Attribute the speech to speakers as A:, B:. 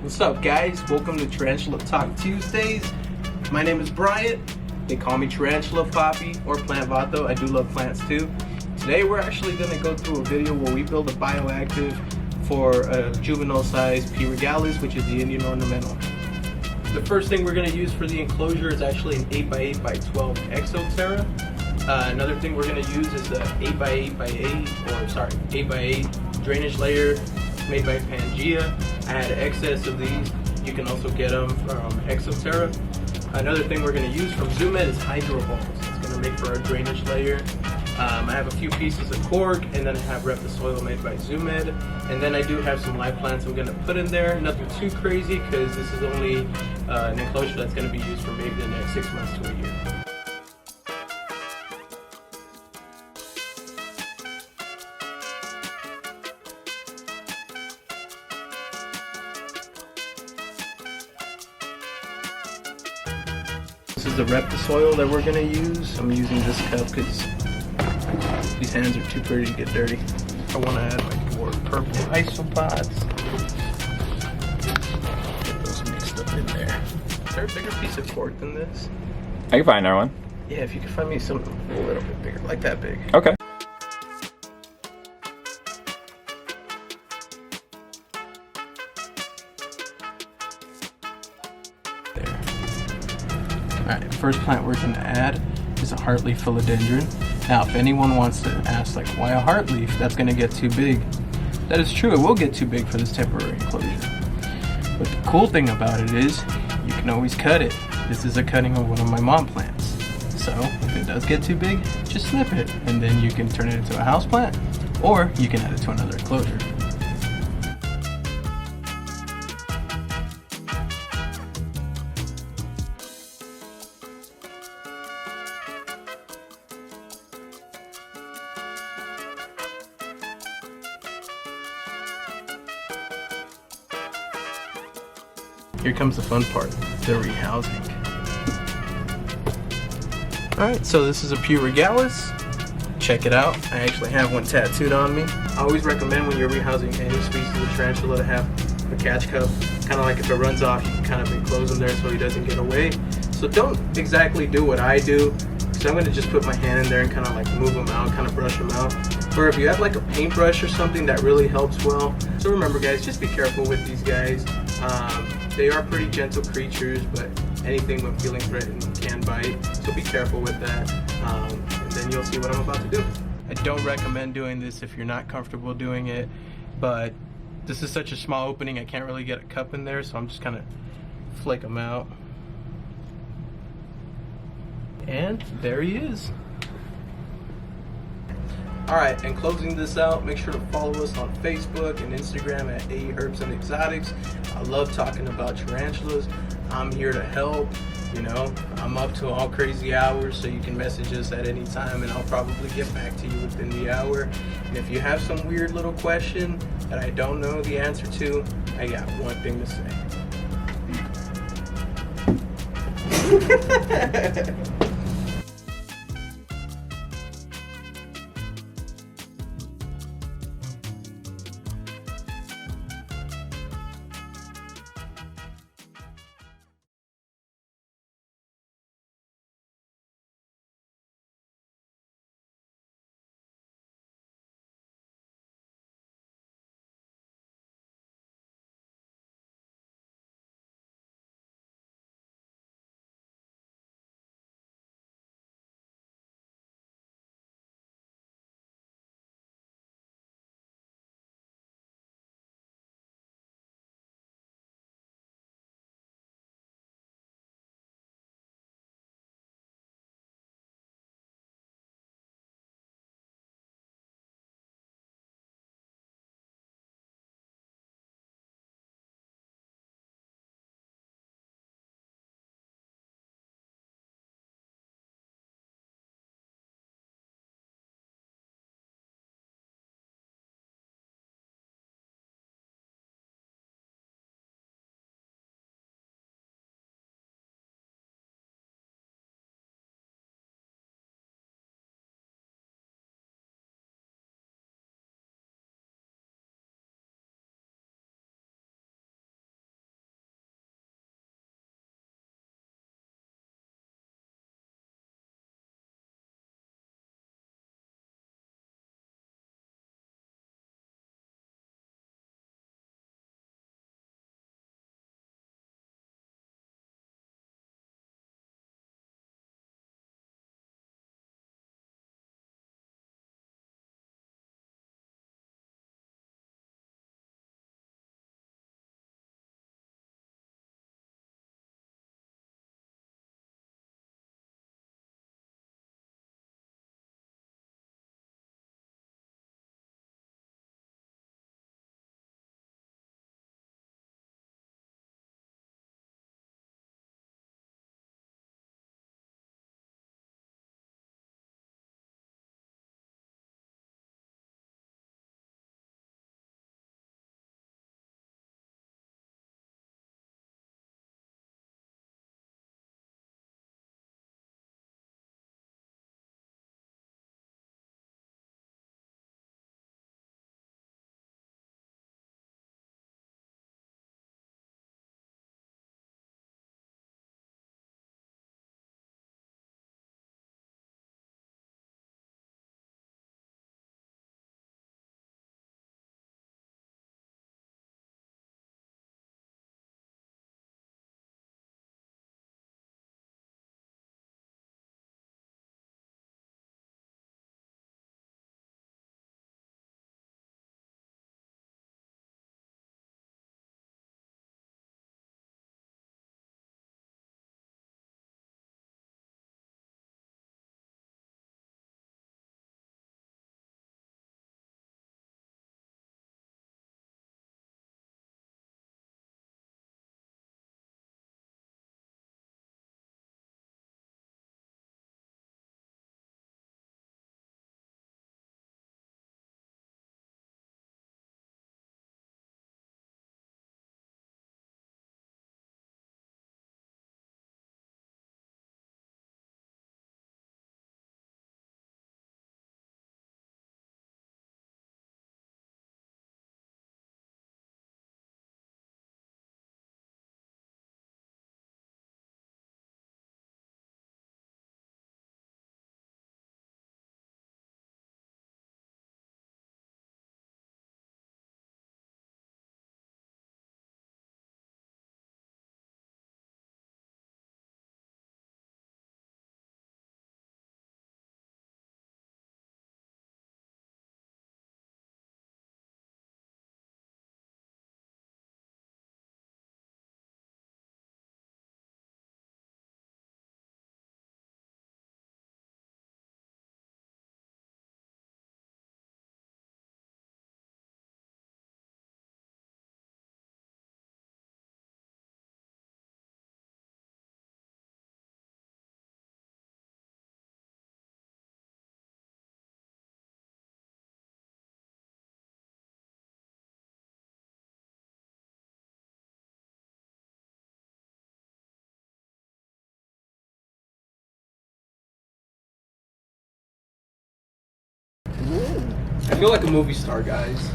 A: What's up, guys? Welcome to Tarantula Talk Tuesdays. My name is Bryant. They call me Tarantula Poppy or Plant Vato. I do love plants too. Today we're actually going to go through a video where we build a bioactive for a juvenile size P. regalis, which is the Indian ornamental. The first thing we're going to use for the enclosure is actually an 8x8x12 Exoterra. Another thing we're going to use is a 8x8 drainage layer made by Pangea. I had excess of these. You can also get them from Exoterra. Another thing we're going to use from ZooMed is hydro balls. It's going to make for a drainage layer. I have a few pieces of cork, and then I have Rep the Soil made by ZooMed. And then I do have some live plants I'm going to put in there. Nothing too crazy because this is only an enclosure that's going to be used for maybe the next 6 months to a year. This is the Rep the Soil that we're going to use. I'm using this cup because these hands are too pretty to get dirty. I want to add like more purple isopods. Get those mixed up in there. Is there a bigger piece of cork than this?
B: I can find another one.
A: Yeah, if you could find me something a little bit bigger, like that big.
B: Okay.
A: There. Alright, first plant we're going to add is a heartleaf philodendron. Now, if anyone wants to ask, like, why a heartleaf? That's going to get too big. That is true, it will get too big for this temporary enclosure. But the cool thing about it is, you can always cut it. This is a cutting of one of my mom plants. So, if it does get too big, just snip it, and then you can turn it into a house plant, or you can add it to another enclosure. Here comes the fun part, the rehousing. Alright, so this is a P. regalis. Check it out. I actually have one tattooed on me. I always recommend when you're rehousing any species of tarantula to have a catch cup. Kind of like if it runs off, you can kind of enclose him there so he doesn't get away. So don't exactly do what I do. So I'm going to just put my hand in there and kind of like move them out, kind of brush them out. Or if you have like a paintbrush or something, that really helps well. So remember, guys, just be careful with these guys. They are pretty gentle creatures, but anything when feeling threatened can bite. So be careful with that, and then you'll see what I'm about to do. I don't recommend doing this if you're not comfortable doing it, but this is such a small opening, I can't really get a cup in there, so I'm just kind of flick them out. And there he is. Alright, and closing this out, make sure to follow us on Facebook and Instagram at AE Herbs and Exotics. I love talking about tarantulas. I'm here to help. You know, I'm up to all crazy hours, so you can message us at any time and I'll probably get back to you within the hour. And if you have some weird little question that I don't know the answer to, I got one thing to say. feel like a movie star, guys.